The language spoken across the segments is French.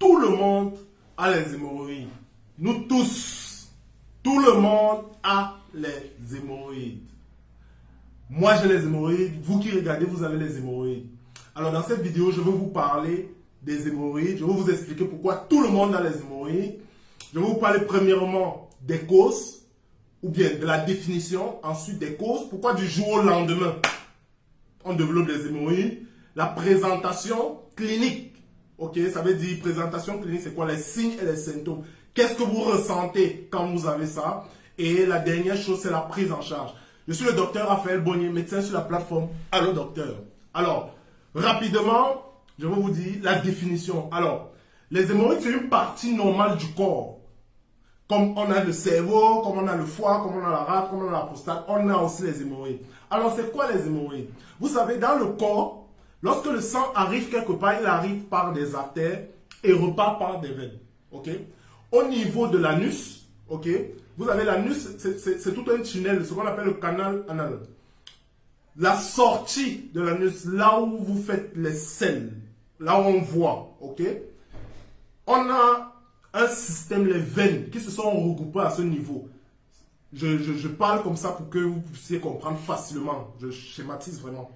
tout le monde a les hémorroïdes. Nous tous, tout le monde a les hémorroïdes. Moi, j'ai les hémorroïdes. Vous qui regardez, vous avez les hémorroïdes. Alors, dans cette vidéo, je vais vous parler des hémorroïdes. Je vais vous expliquer pourquoi tout le monde a les hémorroïdes. Je vais vous parler premièrement des causes, ou bien de la définition, ensuite des causes. Pourquoi du jour au lendemain, on développe les hémorroïdes. La présentation clinique. Ok, ça veut dire présentation clinique, c'est quoi? Les signes et les symptômes. Qu'est-ce que vous ressentez quand vous avez ça? Et la dernière chose, c'est la prise en charge. Je suis le docteur Raphaël Bonnier, médecin sur la plateforme Allo Docteur. Alors, rapidement, je vais vous dire la définition. Alors, les hémorroïdes, c'est une partie normale du corps. Comme on a le cerveau, comme on a le foie, comme on a la rate, comme on a la prostate, on a aussi les hémorroïdes. Alors, c'est quoi les hémorroïdes? Vous savez, dans le corps, lorsque le sang arrive quelque part, il arrive par des artères et repart par des veines. Ok? Au niveau de l'anus, ok? Vous avez l'anus, c'est tout un tunnel, ce qu'on appelle le canal anal. La sortie de l'anus, là où vous faites les selles, là où on voit, ok? On a un système, les veines, qui se sont regroupées à ce niveau. Je parle comme ça pour que vous puissiez comprendre facilement. Je schématise vraiment.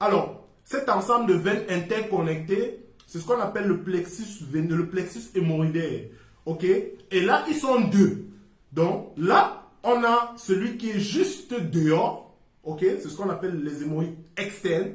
Alors, cet ensemble de veines interconnectées, c'est ce qu'on appelle le plexus veineux, le plexus hémorroïdaire. Ok? Et là, ils sont deux. Donc, là, on a celui qui est juste dehors. Ok? C'est ce qu'on appelle les hémorroïdes externes.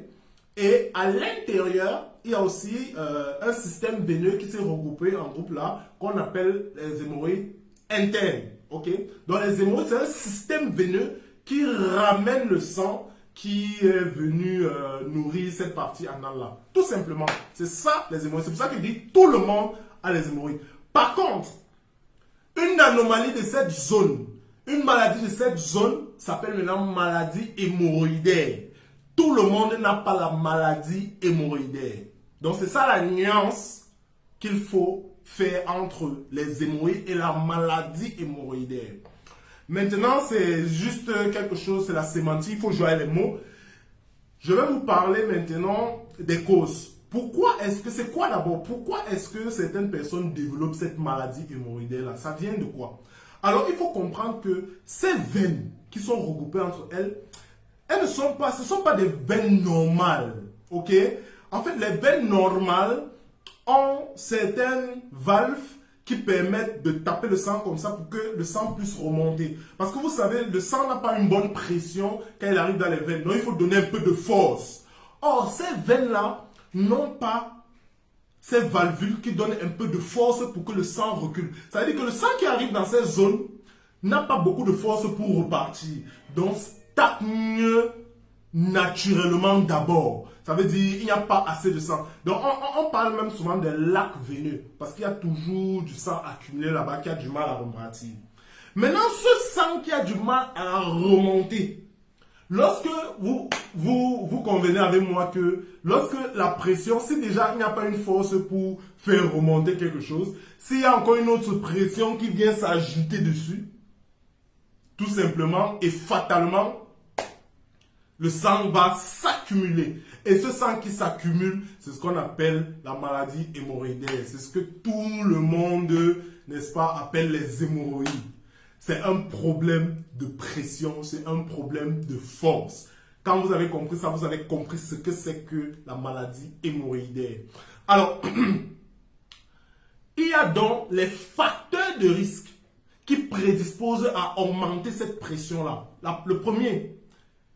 Et à l'intérieur, il y a aussi un système veineux qui s'est regroupé en groupe là, qu'on appelle les hémorroïdes internes. Ok? Donc, les hémorroïdes, c'est un système veineux qui ramène le sang qui est venu nourrir cette partie anale là. Tout simplement. C'est ça les hémorroïdes. C'est pour ça qu'il dit tout le monde a les hémorroïdes. Par contre, une anomalie de cette zone, une maladie de cette zone s'appelle maintenant maladie hémorroïdaire. Tout le monde n'a pas la maladie hémorroïdaire. Donc c'est ça la nuance qu'il faut faire entre les hémorroïdes et la maladie hémorroïdaire. Maintenant, c'est juste quelque chose, c'est la sémantique, il faut jouer les mots. Je vais vous parler maintenant des causes. Pourquoi est-ce que, c'est quoi d'abord? Pourquoi est-ce que certaines personnes développent cette maladie hémorroïdaire-là? Ça vient de quoi? Alors, il faut comprendre que ces veines qui sont regroupées entre elles, elles ne sont pas, ce ne sont pas des veines normales. Ok? En fait, les veines normales ont certaines valves qui permettent de taper le sang comme ça pour que le sang puisse remonter. Parce que vous savez, le sang n'a pas une bonne pression quand il arrive dans les veines. Donc, il faut donner un peu de force. Or, ces veines-là n'ont pas ces valvules qui donnent un peu de force pour que le sang recule. Ça veut dire que le sang qui arrive dans ces zones n'a pas beaucoup de force pour repartir. Donc, stagne naturellement d'abord. Ça veut dire qu'il n'y a pas assez de sang. Donc, on parle même souvent de lac veineux parce qu'il y a toujours du sang accumulé là-bas qui a du mal à repartir. Maintenant, ce sang qui a du mal à remonter, lorsque vous convenez avec moi que lorsque la pression, si déjà il n'y a pas une force pour faire remonter quelque chose, s'il y a encore une autre pression qui vient s'ajouter dessus, tout simplement et fatalement, le sang va s'accumuler. Et ce sang qui s'accumule, c'est ce qu'on appelle la maladie hémorroïdaire. C'est ce que tout le monde, n'est-ce pas, appelle les hémorroïdes. C'est un problème de pression, c'est un problème de force. Quand vous avez compris ça, vous avez compris ce que c'est que la maladie hémorroïdaire. Alors, il y a donc les facteurs de risque qui prédisposent à augmenter cette pression-là. Le premier,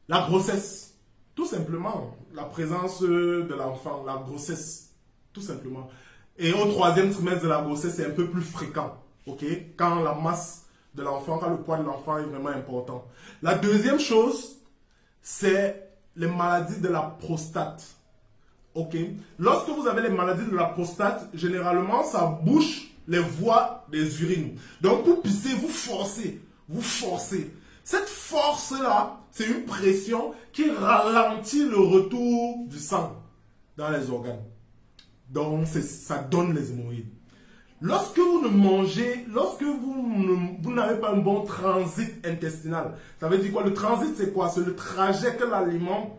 la grossesse, tout simplement. La présence de l'enfant, la grossesse, tout simplement. Et au troisième trimestre de la grossesse, c'est un peu plus fréquent. Ok? Quand la masse de l'enfant, quand le poids de l'enfant est vraiment important. La deuxième chose, c'est les maladies de la prostate. Ok? Lorsque vous avez les maladies de la prostate, généralement, ça bouche les voies des urines. Donc, pour pisser, vous forcez. Vous forcez. Cette force-là, c'est une pression qui ralentit le retour du sang dans les organes. Donc, ça donne les hémorroïdes. Lorsque vous ne mangez, lorsque vous n'avez pas un bon transit intestinal, ça veut dire quoi? Le transit, c'est quoi? C'est le trajet que l'aliment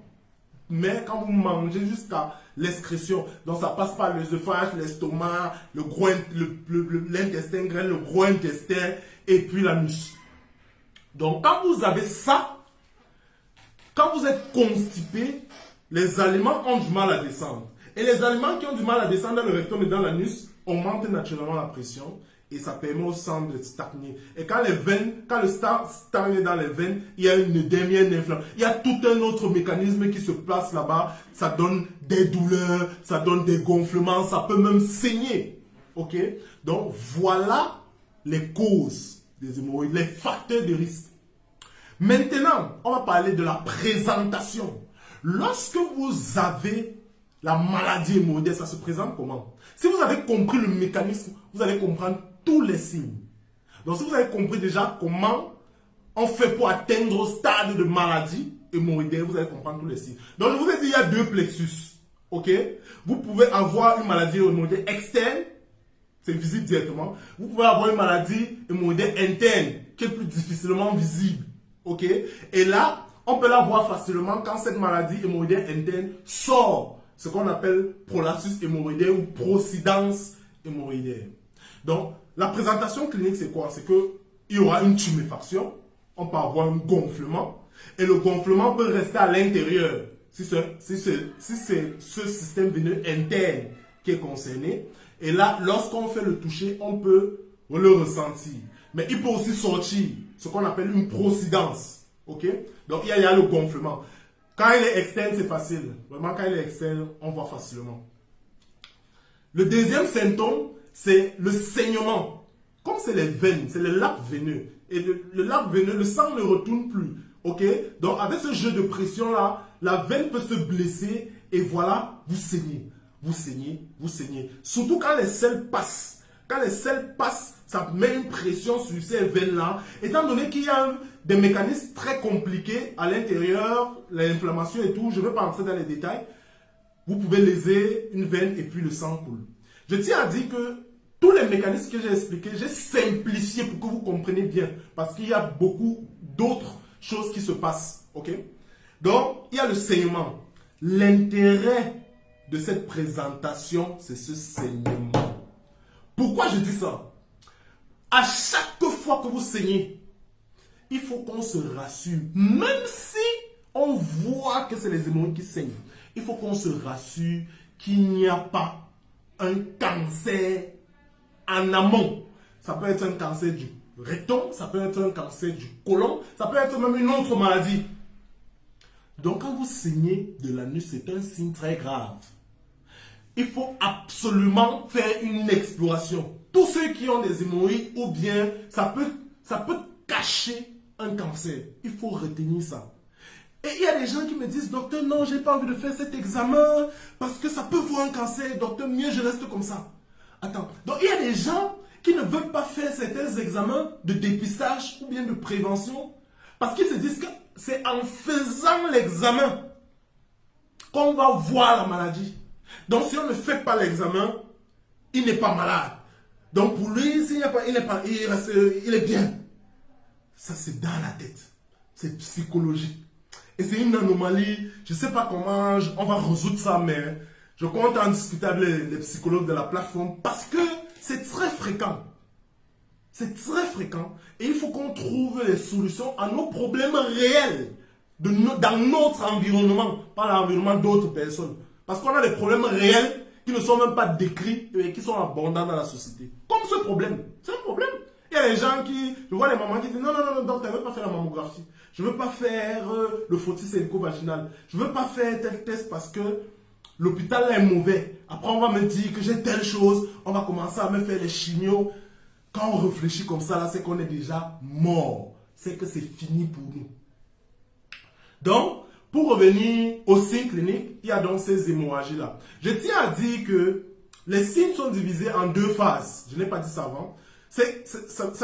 mais quand vous mangez jusqu'à l'excrétion, donc ça passe par l'œsophage, l'estomac, l'intestin grêle, le gros intestin et puis l'anus. Donc quand vous avez ça, quand vous êtes constipé, les aliments ont du mal à descendre. Et les aliments qui ont du mal à descendre dans le rectum et dans l'anus augmentent naturellement la pression et ça permet au sang de stagner. Et quand le sang stagne dans les veines, il y a une œdème, il y a tout un autre mécanisme qui se place là-bas. Ça donne des douleurs, ça donne des gonflements, ça peut même saigner. Ok? Donc voilà les causes des hémorroïdes, les facteurs de risque. Maintenant, on va parler de la présentation. Lorsque vous avez la maladie hémorroïdaire, ça se présente comment? Si vous avez compris le mécanisme, vous allez comprendre tous les signes. Donc si vous avez compris déjà comment on fait pour atteindre au stade de maladie hémorroïdaire, vous allez comprendre tous les signes. Donc je vous ai dit, il y a deux plexus. Ok? Vous pouvez avoir une maladie hémorroïdaire externe, c'est visible directement. Vous pouvez avoir une maladie hémorroïdaire interne, qui est plus difficilement visible. Ok? Et là, on peut la voir facilement quand cette maladie hémorroïdaire interne sort, ce qu'on appelle prolapsus hémorroïdaire ou procidence hémorroïdaire. Donc, la présentation clinique, c'est quoi? C'est qu'il y aura une tuméfaction, on peut avoir un gonflement, et le gonflement peut rester à l'intérieur, si c'est ce système veineux interne qui est concerné. Et là, lorsqu'on fait le toucher, on peut le ressentir. Mais il peut aussi sortir, ce qu'on appelle une procidence. Ok? Donc, il y a le gonflement. Quand il est externe, c'est facile. Vraiment, quand il est externe, on voit facilement. Le deuxième symptôme, c'est le saignement. Comme c'est les veines, c'est le lac veineux. Et le lac veineux, le sang ne retourne plus. Ok? Donc, avec ce jeu de pression-là, la veine peut se blesser et voilà, vous saignez. Vous saignez, vous saignez. Surtout quand les selles passent. Quand les selles passent, ça met une pression sur ces veines-là. Étant donné qu'il y a des mécanismes très compliqués à l'intérieur, l'inflammation et tout, je ne vais pas entrer dans les détails. Vous pouvez léser une veine et puis le sang coule. Je tiens à dire que tous les mécanismes que j'ai expliqués, j'ai simplifié pour que vous compreniez bien. Parce qu'il y a beaucoup d'autres choses qui se passent. Ok? Donc, il y a le saignement. L'intérêt de cette présentation, c'est ce saignement. Pourquoi je dis ça? À chaque fois que vous saignez, il faut qu'on se rassure. Même si on voit que c'est les hémorroïdes qui saignent, il faut qu'on se rassure qu'il n'y a pas un cancer en amont. Ça peut être un cancer du rectum, ça peut être un cancer du côlon, ça peut être même une autre maladie. Donc quand vous saignez de l'anus, c'est un signe très grave. Il faut absolument faire une exploration. Tous ceux qui ont des hémorroïdes ou bien ça peut cacher un cancer. Il faut retenir ça. Et il y a des gens qui me disent, docteur, non, j'ai pas envie de faire cet examen parce que ça peut voir un cancer. Docteur, mieux je reste comme ça. Attends. Donc il y a des gens qui ne veulent pas faire certains examens de dépistage ou bien de prévention parce qu'ils se disent que c'est en faisant l'examen qu'on va voir la maladie. Donc si on ne fait pas l'examen, il n'est pas malade. Donc pour lui, s'il n'y a pas, il est bien. Ça c'est dans la tête. C'est psychologique. Et c'est une anomalie. Je ne sais pas comment on va résoudre ça, mais je compte en discuter avec les psychologues de la plateforme parce que c'est très fréquent. C'est très fréquent. Et il faut qu'on trouve les solutions à nos problèmes réels dans notre environnement, pas l'environnement d'autres personnes. Parce qu'on a des problèmes réels qui ne sont même pas décrits et qui sont abondants dans la société. Comme ce problème. C'est un problème. Il y a des gens qui, je vois les mamans qui disent non, docteur, je ne veux pas faire la mammographie. Je ne veux pas faire le frottis cérvico-vaginal. Je ne veux pas faire tel test parce que l'hôpital là est mauvais. Après, on va me dire que j'ai telle chose. On va commencer à me faire les chimios. Quand on réfléchit comme ça, là, c'est qu'on est déjà mort. C'est que c'est fini pour nous. Donc, pour revenir aux signes cliniques, il y a donc ces hémorragies-là. Je tiens à dire que les signes sont divisés en deux phases. Je n'ai pas dit ça avant. Ça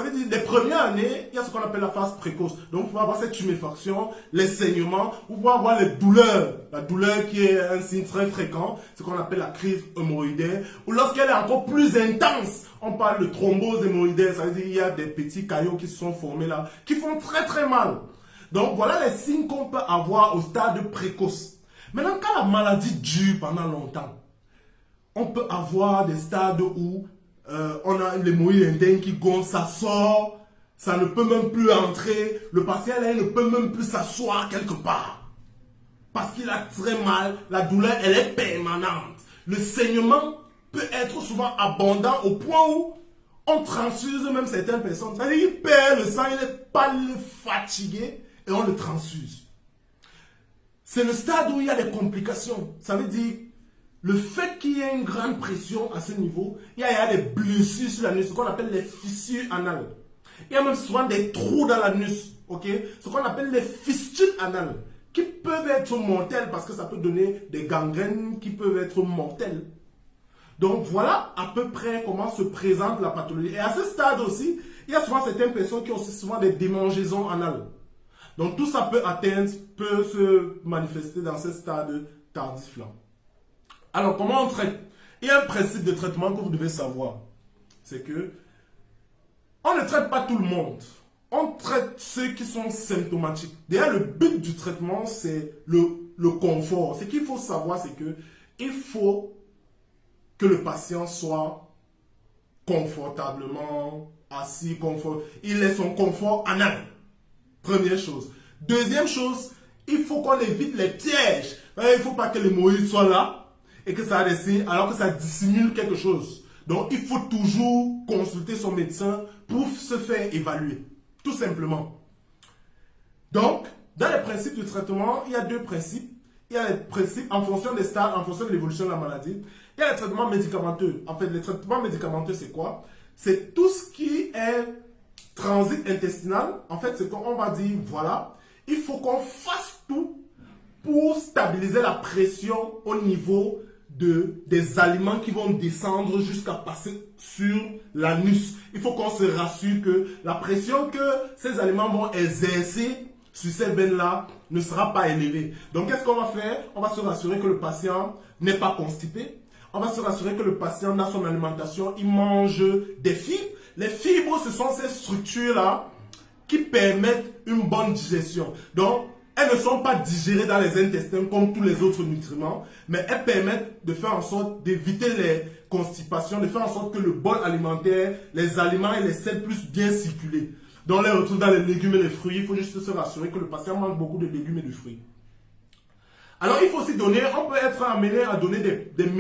veut dire, les premières années, il y a ce qu'on appelle la phase précoce. Donc, vous pouvez avoir cette tuméfaction, les saignements, vous pouvez avoir les douleurs. La douleur qui est un signe très fréquent, ce qu'on appelle la crise hémorroïdaire. Ou lorsqu'elle est encore plus intense, on parle de thrombose hémorroïdaire. Ça veut dire qu'il y a des petits caillots qui se sont formés là, qui font très très mal. Donc, voilà les signes qu'on peut avoir au stade précoce. Maintenant, quand la maladie dure pendant longtemps, on peut avoir des stades où on a l'hémorroïde interne qui gonfle, ça sort, ça ne peut même plus entrer, le patient là, il ne peut même plus s'asseoir quelque part. Parce qu'il a très mal, la douleur, elle est permanente. Le saignement peut être souvent abondant au point où on transfuse même certaines personnes. C'est-à-dire qu'il perd le sang, il est pâle, fatigué, et on le transfuse. C'est le stade où il y a des complications. Ça veut dire, le fait qu'il y ait une grande pression à ce niveau, il y a des blessures sur l'anus, ce qu'on appelle les fissures anales. Il y a même souvent des trous dans l'anus, ok? Ce qu'on appelle les fistules anales, qui peuvent être mortelles parce que ça peut donner des gangrènes qui peuvent être mortelles. Donc voilà à peu près comment se présente la pathologie. Et à ce stade aussi, il y a souvent certaines personnes qui ont aussi souvent des démangeaisons anales. Donc tout ça peut se manifester dans ce stade tardif-là. Alors comment on traite? Il y a un principe de traitement que vous devez savoir. C'est que on ne traite pas tout le monde. On traite ceux qui sont symptomatiques. D'ailleurs, le but du traitement, c'est le confort. Ce qu'il faut savoir, c'est que il faut que le patient soit confortablement assis, il ait son confort anal. Première chose. Deuxième chose, il faut qu'on évite les pièges. Il ne faut pas que l'hémorroïde soit là et que ça a des signes alors que ça dissimule quelque chose. Donc, il faut toujours consulter son médecin pour se faire évaluer. Tout simplement. Donc, dans les principes du traitement, il y a deux principes. Il y a les principes en fonction des stades, en fonction de l'évolution de la maladie. Il y a les traitements médicamenteux. En fait, les traitements médicamenteux, c'est quoi? C'est tout ce qui est transit intestinal. En fait, c'est qu'on va dire, voilà, il faut qu'on fasse tout pour stabiliser la pression au niveau des aliments qui vont descendre jusqu'à passer sur l'anus. Il faut qu'on se rassure que la pression que ces aliments vont exercer sur ces veines-là ne sera pas élevée. Donc, qu'est-ce qu'on va faire? On va se rassurer que le patient n'est pas constipé. On va se rassurer que le patient, dans son alimentation, il mange des fibres. Les fibres, ce sont ces structures-là qui permettent une bonne digestion. Donc, elles ne sont pas digérées dans les intestins comme tous les autres nutriments, mais elles permettent de faire en sorte d'éviter les constipations, de faire en sorte que le bol alimentaire, les aliments et les sels puissent bien circuler. Donc, on les retrouve dans les légumes et les fruits. Il faut juste se rassurer que le patient mange beaucoup de légumes et de fruits. Alors, il faut aussi donner, on peut être amené à donner des médicaments.